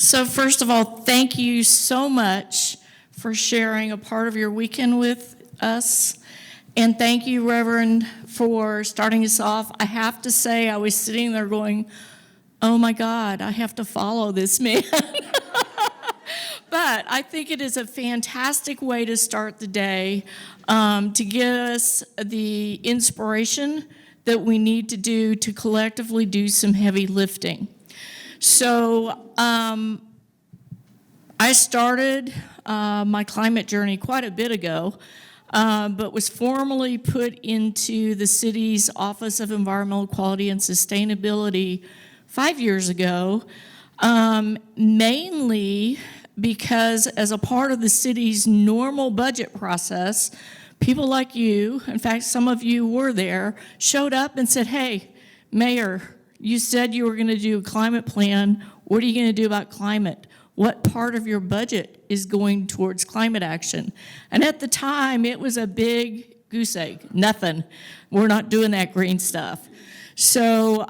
So first of all, thank you so much for sharing a part of your weekend with us. And thank you, Reverend, for starting us off. I have to say, I was sitting there going, oh my God, I have to follow this man. But I think it is a fantastic way to start the day, to give us the inspiration that we need to do to collectively do some heavy lifting. So I started my climate journey quite a bit ago, but was formally put into the city's Office of Environmental Quality and Sustainability 5 years ago, mainly because as a part of the city's normal budget process, people like you, in fact, some of you were there, showed up and said, hey, Mayor, you said you were going to do a climate plan. What are you going to do about climate? What part of your budget is going towards climate action? And at the time, it was a big goose egg. Nothing. We're not doing that green stuff. So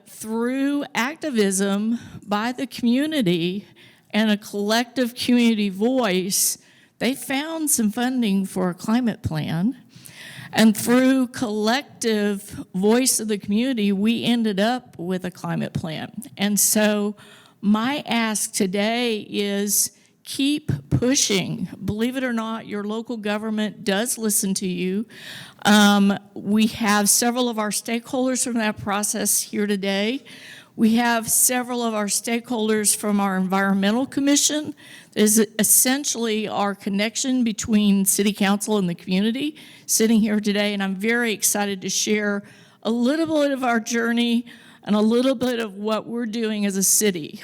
through activism by the community and a collective community voice, they found some funding for a climate plan. And through collective voice of the community, we ended up with a climate plan. And so my ask today is keep pushing. Believe it or not, your local government does listen to you. We have several of our stakeholders from that process here today. We have several of our stakeholders from our Environmental Commission. Is essentially our connection between City Council and the community sitting here today, and I'm very excited to share a little bit of our journey and a little bit of what we're doing as a city.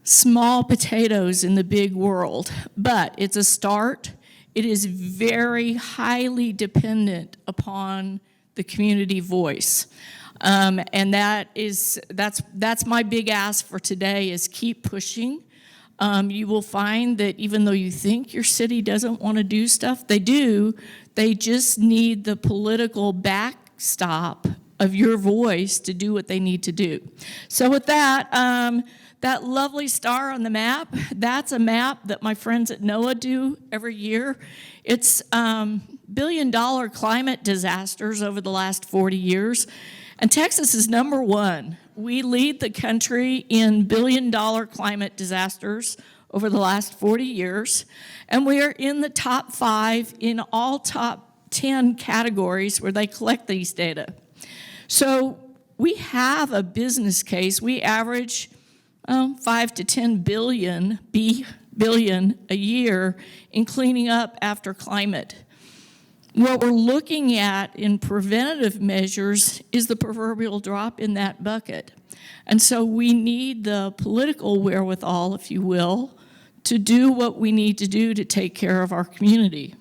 Small potatoes in the big world, but it's a start. It is very highly dependent upon the community voice. And that's my big ask for today is keep pushing. You will find that even though you think your city doesn't want to do stuff, they do. They just need the political backstop of your voice to do what they need to do. So with that, that lovely star on the map, that's a map that my friends at NOAA do every year. It's billion-dollar climate disasters over the last 40 years. And Texas is number one. We lead the country in billion-dollar climate disasters over the last 40 years. And we are in the top 5 in all top 10 categories where they collect these data. So we have a business case. We average 5 to 10 billion a year in cleaning up after climate. What we're looking at in preventative measures is the proverbial drop in that bucket. And so we need the political wherewithal, if you will, to do what we need to do to take care of our community.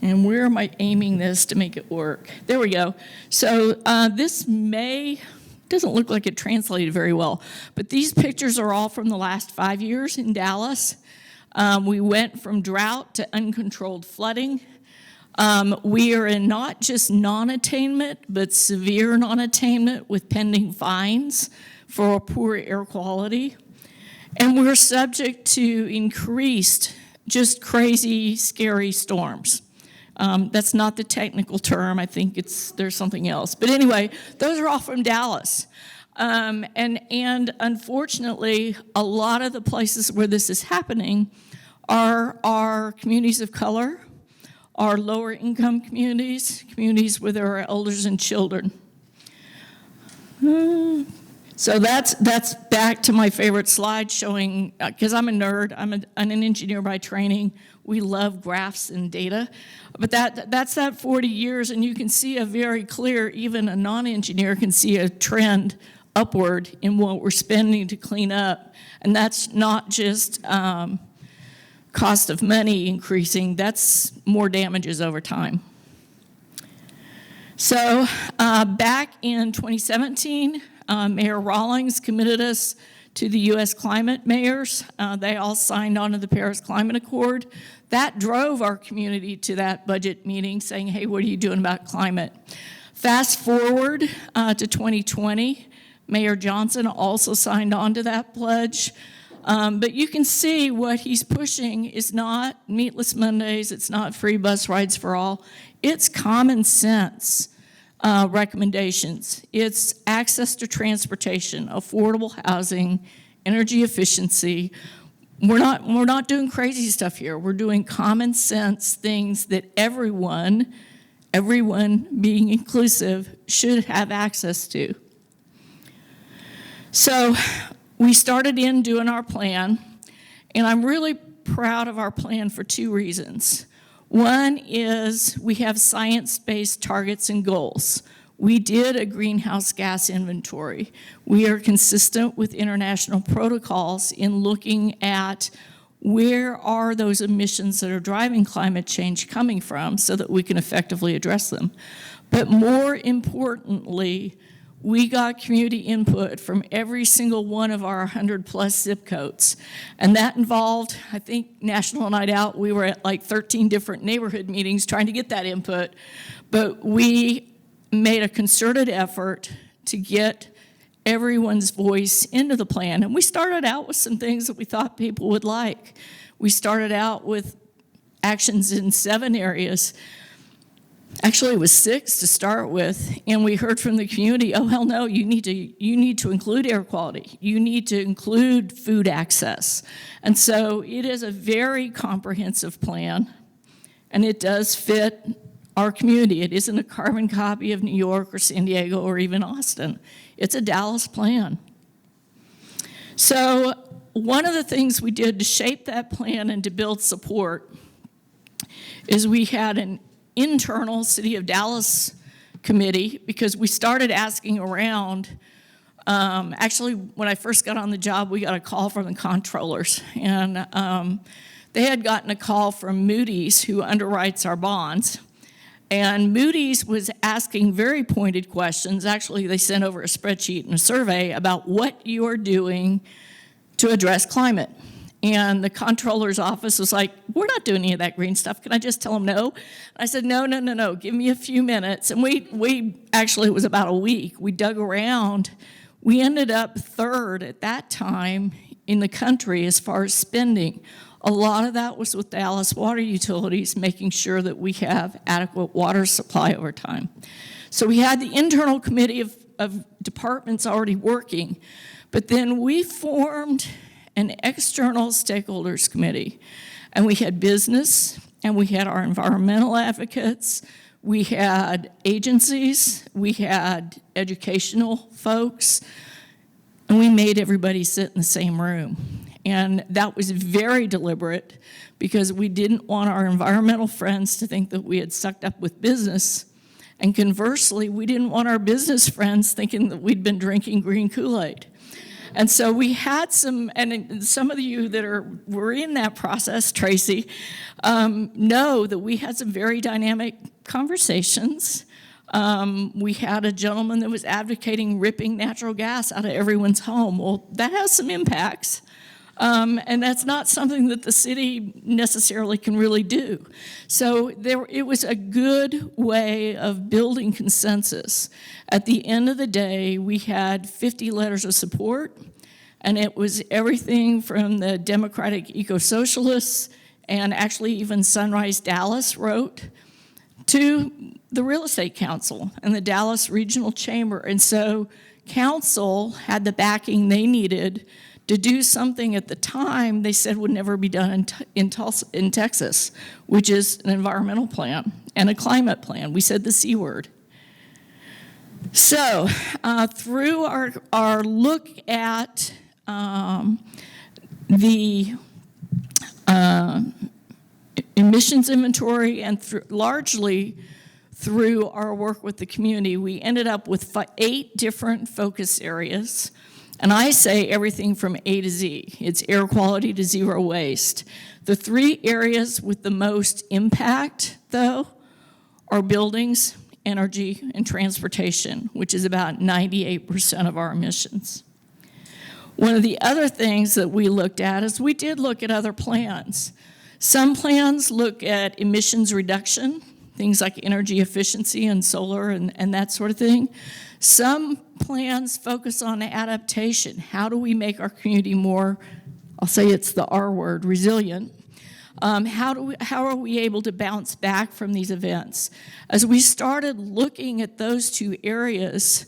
And where am I aiming this to make it work? There we go. So this doesn't look like it translated very well, but these pictures are all from the last 5 years in Dallas. We went from drought to uncontrolled flooding. We are in not just non-attainment, but severe non-attainment with pending fines for poor air quality. And we're subject to increased, just crazy, scary storms. That's not the technical term. I think there's something else. But anyway, those are all from Dallas. And unfortunately, a lot of the places where this is happening are our communities of color, our lower income communities, communities where there are elders and children. So that's back to my favorite slide showing, because I'm a nerd, I'm an engineer by training. We love graphs and data. But that's that 40 years, and you can see a very clear, even a non-engineer can see a trend upward in what we're spending to clean up. And that's not just cost of money increasing, that's more damages over time. So back in 2017, Mayor Rawlings committed us to the U.S. climate mayors. They all signed on to the Paris Climate Accord. That drove our community to that budget meeting saying, hey, what are you doing about climate? Fast forward to 2020, Mayor Johnson also signed on to that pledge. But you can see what he's pushing is not Meatless Mondays, it's not free bus rides for all, it's common sense recommendations. It's access to transportation, affordable housing, energy efficiency. We're not doing crazy stuff here. We're doing common sense things that everyone being inclusive, should have access to. So we started in doing our plan, and I'm really proud of our plan for two reasons. One is we have science-based targets and goals. We did a greenhouse gas inventory. We are consistent with international protocols in looking at where are those emissions that are driving climate change coming from so that we can effectively address them. But more importantly, we got community input from every single one of our 100+ zip codes. And that involved, I think, National Night Out. We were at like 13 different neighborhood meetings trying to get that input. But we made a concerted effort to get everyone's voice into the plan. And we started out with some things that we thought people would like. We started out with actions in 7 areas. Actually, it was 6 to start with, and we heard from the community, oh, hell no, you need to include air quality. You need to include food access. And so it is a very comprehensive plan, and it does fit our community. It isn't a carbon copy of New York or San Diego or even Austin. It's a Dallas plan. So one of the things we did to shape that plan and to build support is we had an internal City of Dallas committee, because we started asking around. Actually, when I first got on the job, we got a call from the comptrollers, and they had gotten a call from Moody's, who underwrites our bonds. And Moody's was asking very pointed questions. Actually, they sent over a spreadsheet and a survey about what you are doing to address climate. And the comptroller's office was like, we're not doing any of that green stuff. Can I just tell them no? I said, no, give me a few minutes. And we actually, it was about a week. We dug around. We ended up 3rd at that time in the country as far as spending. A lot of that was with Dallas Water Utilities, making sure that we have adequate water supply over time. So we had the internal committee of departments already working, but then we formed an external stakeholders committee, and we had business, and we had our environmental advocates, we had agencies, we had educational folks, and we made everybody sit in the same room. And that was very deliberate, because we didn't want our environmental friends to think that we had sucked up with business. And conversely, we didn't want our business friends thinking that we'd been drinking green Kool-Aid. And so we had some, and some of you that were in that process, Tracy, know that we had some very dynamic conversations. We had a gentleman that was advocating ripping natural gas out of everyone's home. Well, that has some impacts. And that's not something that the city necessarily can really do. So it was a good way of building consensus. At the end of the day, we had 50 letters of support, and it was everything from the Democratic Eco-Socialists, and actually even Sunrise Dallas wrote, to the Real Estate Council and the Dallas Regional Chamber. And so council had the backing they needed to do something at the time they said would never be done in Texas, which is an environmental plan and a climate plan. We said the C word. So through our look at the emissions inventory and largely through our work with the community, we ended up with 8 different focus areas. And I say everything from A to Z. It's air quality to zero waste. The 3 areas with the most impact, though, are buildings, energy, and transportation, which is about 98% of our emissions. One of the other things that we looked at is we did look at other plans. Some plans look at emissions reduction. things like energy efficiency and solar and that sort of thing. Some plans focus on adaptation. How do we make our community more, I'll say it's the R word, resilient? How are we able to bounce back from these events? As we started looking at those two areas,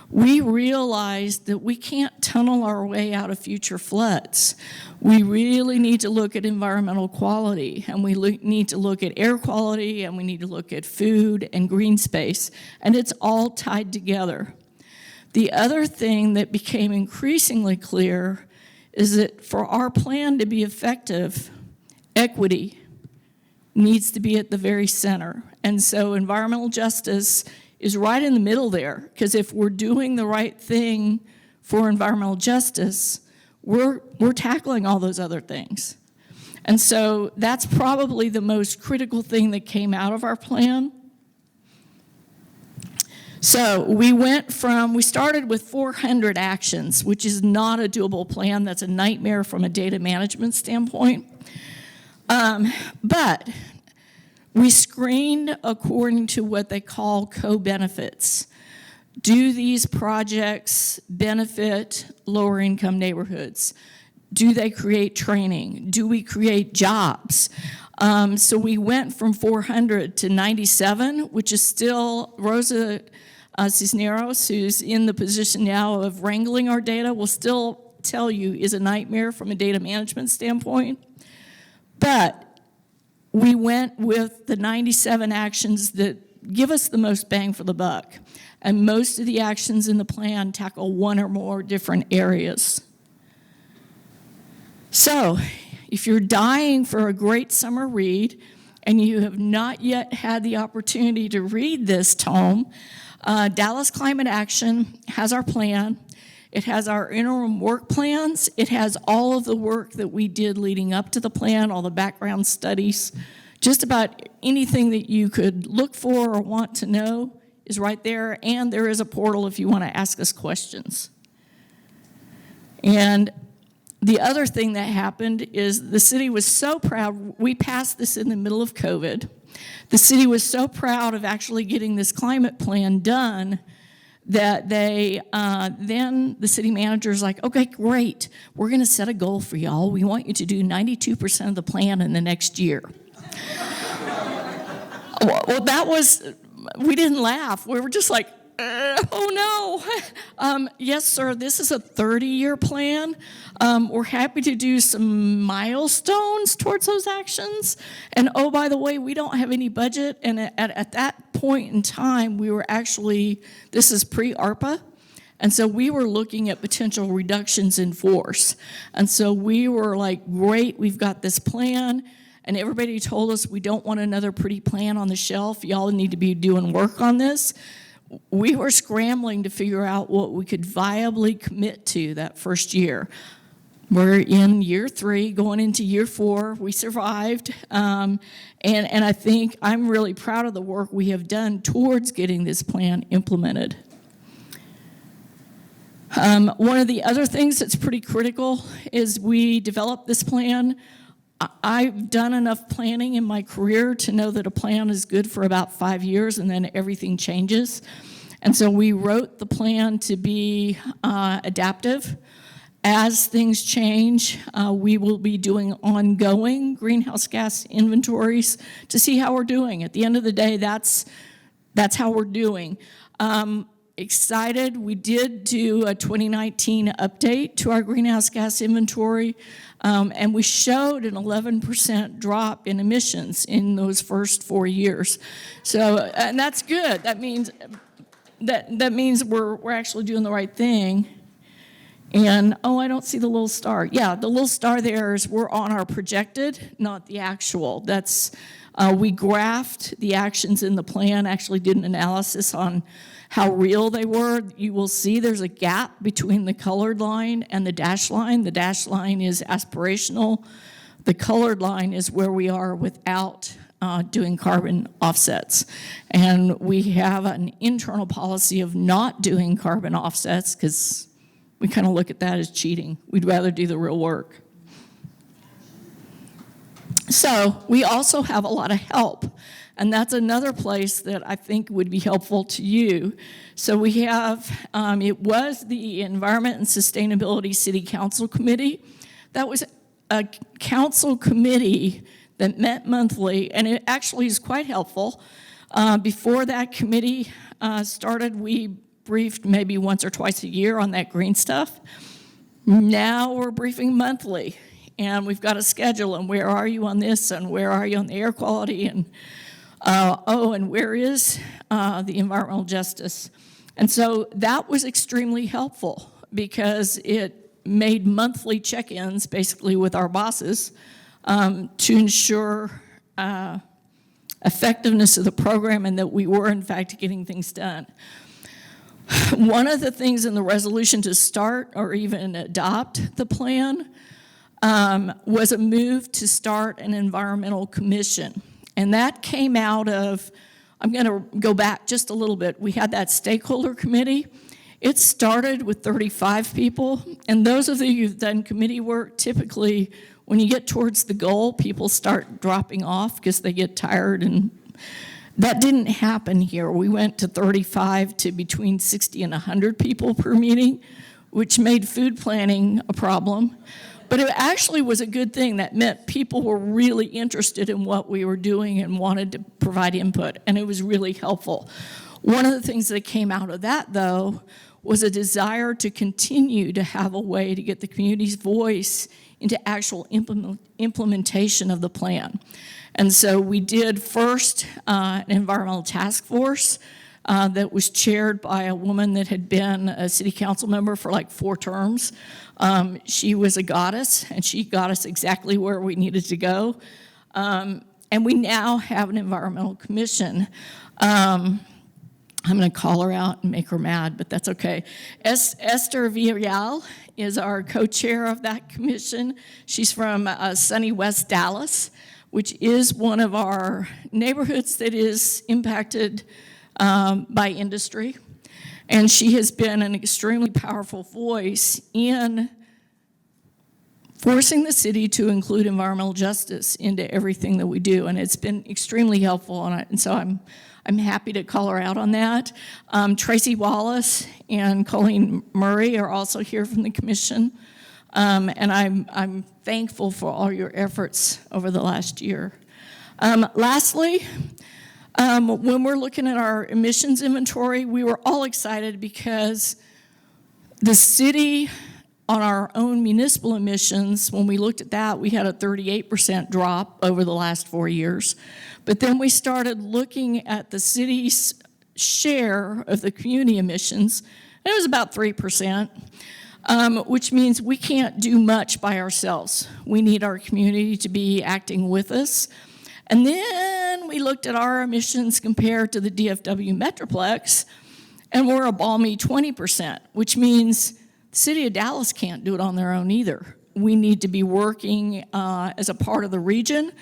we realized that we can't tunnel our way out of future floods. We really need to look at environmental quality, and we need to look at air quality, and we need to look at food and green space, and it's all tied together. The other thing that became increasingly clear is that for our plan to be effective, equity needs to be at the very center. And so environmental justice is right in the middle there, because if we're doing the right thing for environmental justice, we're tackling all those other things. And so that's probably the most critical thing that came out of our plan. So we started with 400 actions, which is not a doable plan. That's a nightmare from a data management standpoint. But we screened according to what they call co-benefits. Do these projects benefit lower income neighborhoods? Do they create training? Do we create jobs? So we went from 400 to 97, which is still Rosa Cisneros, who's in the position now of wrangling our data, will still tell you is a nightmare from a data management standpoint. But we went with the 97 actions that give us the most bang for the buck. And most of the actions in the plan tackle one or more different areas. So, if you're dying for a great summer read and you have not yet had the opportunity to read this tome, Dallas Climate Action has our plan. It has our interim work plans. It has all of the work that we did leading up to the plan, all the background studies. Just about anything that you could look for or want to know is right there, and there is a portal if you want to ask us questions. And the other thing that happened is the city was so proud. We passed this in the middle of COVID. The city was so proud of actually getting this climate plan done that then the city manager's like, okay, great. We're going to set a goal for y'all. We want you to do 92% of the plan in the next year. Well, we didn't laugh. We were just like, oh no. Yes, sir, this is a 30-year plan. We're happy to do some milestones towards those actions. And oh, by the way, we don't have any budget. And at that point in time, we were actually, this is pre-ARPA. And so we were looking at potential reductions in force. And so we were like, great, we've got this plan. And everybody told us we don't want another pretty plan on the shelf. Y'all need to be doing work on this. We were scrambling to figure out what we could viably commit to that first year. We're in year 3, going into year 4. We survived. And I think I'm really proud of the work we have done towards getting this plan implemented. One of the other things that's pretty critical is we developed this plan. I've done enough planning in my career to know that a plan is good for about 5 years and then everything changes. And so we wrote the plan to be adaptive. As things change, we will be doing ongoing greenhouse gas inventories to see how we're doing. At the end of the day, that's how we're doing. Excited, we did do a 2019 update to our greenhouse gas inventory, and we showed an 11% drop in emissions in those first 4 years. So, and that's good. That means we're actually doing the right thing. And, oh, I don't see the little star. Yeah, the little star there is we're on our projected, not the actual. That's, we graphed the actions in the plan, actually did an analysis on how real they were. You will see there's a gap between the colored line and the dashed line. The dashed line is aspirational. The colored line is where we are without doing carbon offsets. And we have an internal policy of not doing carbon offsets because we kind of look at that as cheating. We'd rather do the real work. So we also have a lot of help. And that's another place that I think would be helpful to you. So we have, it was the Environment and Sustainability City Council Committee. That was a council committee that met monthly, and it actually is quite helpful. Before that committee started, we briefed maybe once or twice a year on that green stuff. Now we're briefing monthly, and we've got a schedule, and where are you on this, and where are you on the air quality, and and where is the environmental justice? And so that was extremely helpful because it made monthly check-ins basically with our bosses to ensure effectiveness of the program and that we were in fact getting things done. One of the things in the resolution to start or even adopt the plan was a move to start an environmental commission. And that came out of, I'm going to go back just a little bit. We had that stakeholder committee. It started with 35 people, and those of you who've done committee work, typically when you get towards the goal, people start dropping off because they get tired, and that didn't happen here. We went to 35 to between 60 and 100 people per meeting, which made food planning a problem. But it actually was a good thing. That meant people were really interested in what we were doing and wanted to provide input, and it was really helpful. One of the things that came out of that, though, was a desire to continue to have a way to get the community's voice into actual implementation of the plan. And so we did first an environmental task force that was chaired by a woman that had been a city council member for like 4 terms. She was a goddess, and she got us exactly where we needed to go. And we now have an environmental commission. I'm going to call her out and make her mad, but that's okay. Esther Villarreal is our co-chair of that commission. She's from sunny West Dallas, which is one of our neighborhoods that is impacted by industry. And she has been an extremely powerful voice in forcing the city to include environmental justice into everything that we do. And it's been extremely helpful, and so I'm happy to call her out on that. Tracy Wallace and Colleen Murray are also here from the commission. And I'm thankful for all your efforts over the last year. Lastly, when we're looking at our emissions inventory, we were all excited because the city on our own municipal emissions, when we looked at that, we had a 38% drop over the last 4 years. But then we started looking at the city's share of the community emissions, and it was about 3%, which means we can't do much by ourselves. We need our community to be acting with us. And then we looked at our emissions compared to the DFW Metroplex, and we're a balmy 20%, which means the city of Dallas can't do it on their own either. We need to be working as a part of the region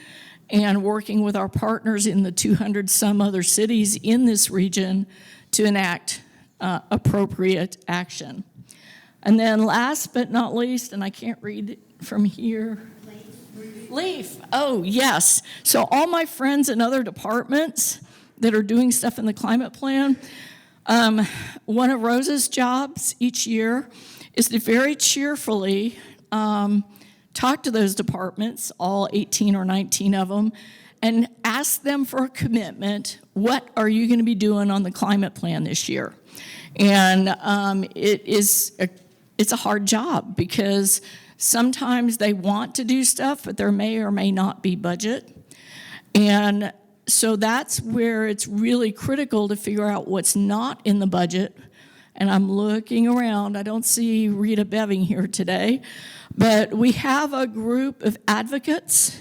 and working with our partners in the 200 some other cities in this region to enact appropriate action. And then last but not least, and I can't read from here, LEAF. Oh, yes. So all my friends in other departments that are doing stuff in the climate plan, one of Rose's jobs each year is to very cheerfully talk to those departments, all 18 or 19 of them, and ask them for a commitment. What are you going to be doing on the climate plan this year? And it's a hard job because sometimes they want to do stuff, but there may or may not be budget. And so that's where it's really critical to figure out what's not in the budget. And I'm looking around. I don't see Rita Beving here today. But we have a group of advocates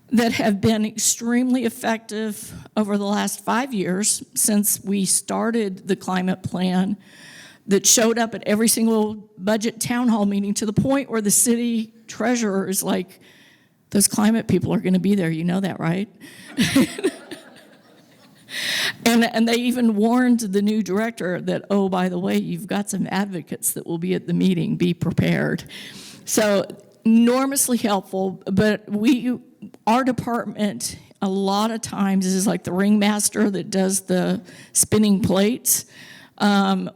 that have been extremely effective over the last 5 years since we started the climate plan, that showed up at every single budget town hall meeting to the point where the city treasurer is like, those climate people are going to be there. You know that, right? And they even warned the new director that, oh, by the way, you've got some advocates that will be at the meeting. Be prepared. So enormously helpful, but our department a lot of times is like the ringmaster that does the spinning plates. A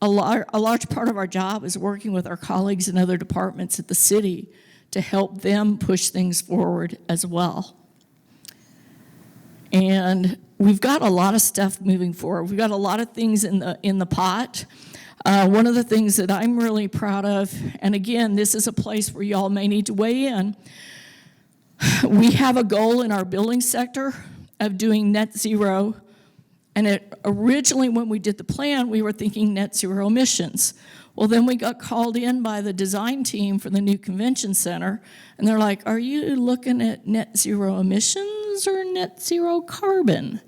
large part of our job is working with our colleagues in other departments at the city to help them push things forward as well. And we've got a lot of stuff moving forward. We've got a lot of things in the pot. One of the things that I'm really proud of, and again, this is a place where y'all may need to weigh in, we have a goal in our building sector of doing net zero. And originally when we did the plan, we were thinking net zero emissions. Well, then we got called in by the design team for the new convention center, and they're like, are you looking at net zero emissions or net zero carbon?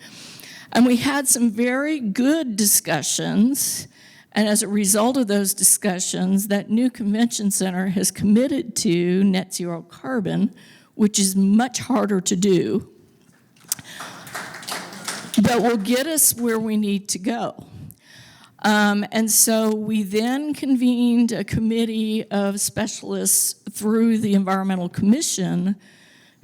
And we had some very good discussions, and as a result of those discussions, that new convention center has committed to net zero carbon, which is much harder to do, but will get us where we need to go. And so we then convened a committee of specialists through the Environmental Commission,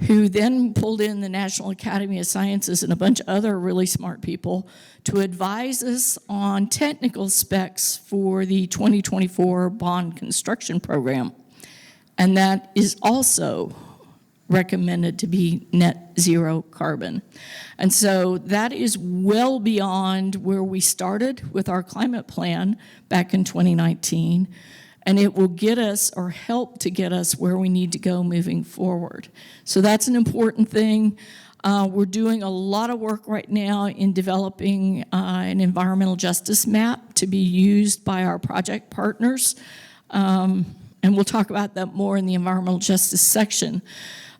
who then pulled in the National Academy of Sciences and a bunch of other really smart people to advise us on technical specs for the 2024 bond construction program. And that is also recommended to be net zero carbon. And so that is well beyond where we started with our climate plan back in 2019, and it will get us or help to get us where we need to go moving forward. So that's an important thing. We're doing a lot of work right now in developing an environmental justice map to be used by our project partners, and we'll talk about that more in the environmental justice section.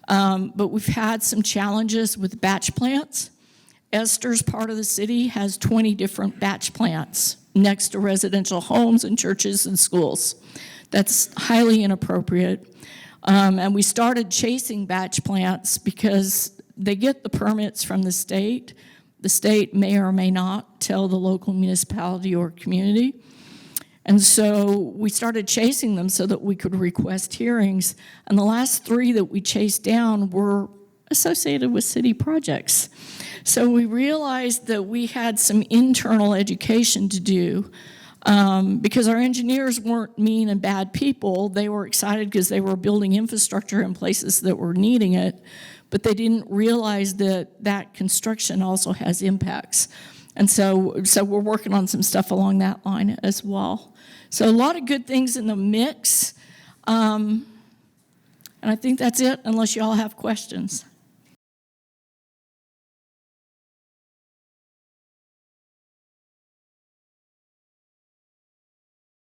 But we've had some challenges with batch plants. Esther's part of the city has 20 different batch plants next to residential homes and churches and schools. That's highly inappropriate. And we started chasing batch plants because they get the permits from the state. The state may or may not tell the local municipality or community. And so we started chasing them so that we could request hearings. And the last 3 that we chased down were associated with city projects. So we realized that we had some internal education to do because our engineers weren't mean and bad people. They were excited because they were building infrastructure in places that were needing it, but they didn't realize that that construction also has impacts. And so we're working on some stuff along that line as well. So a lot of good things in the mix. And I think that's it, unless you all have questions.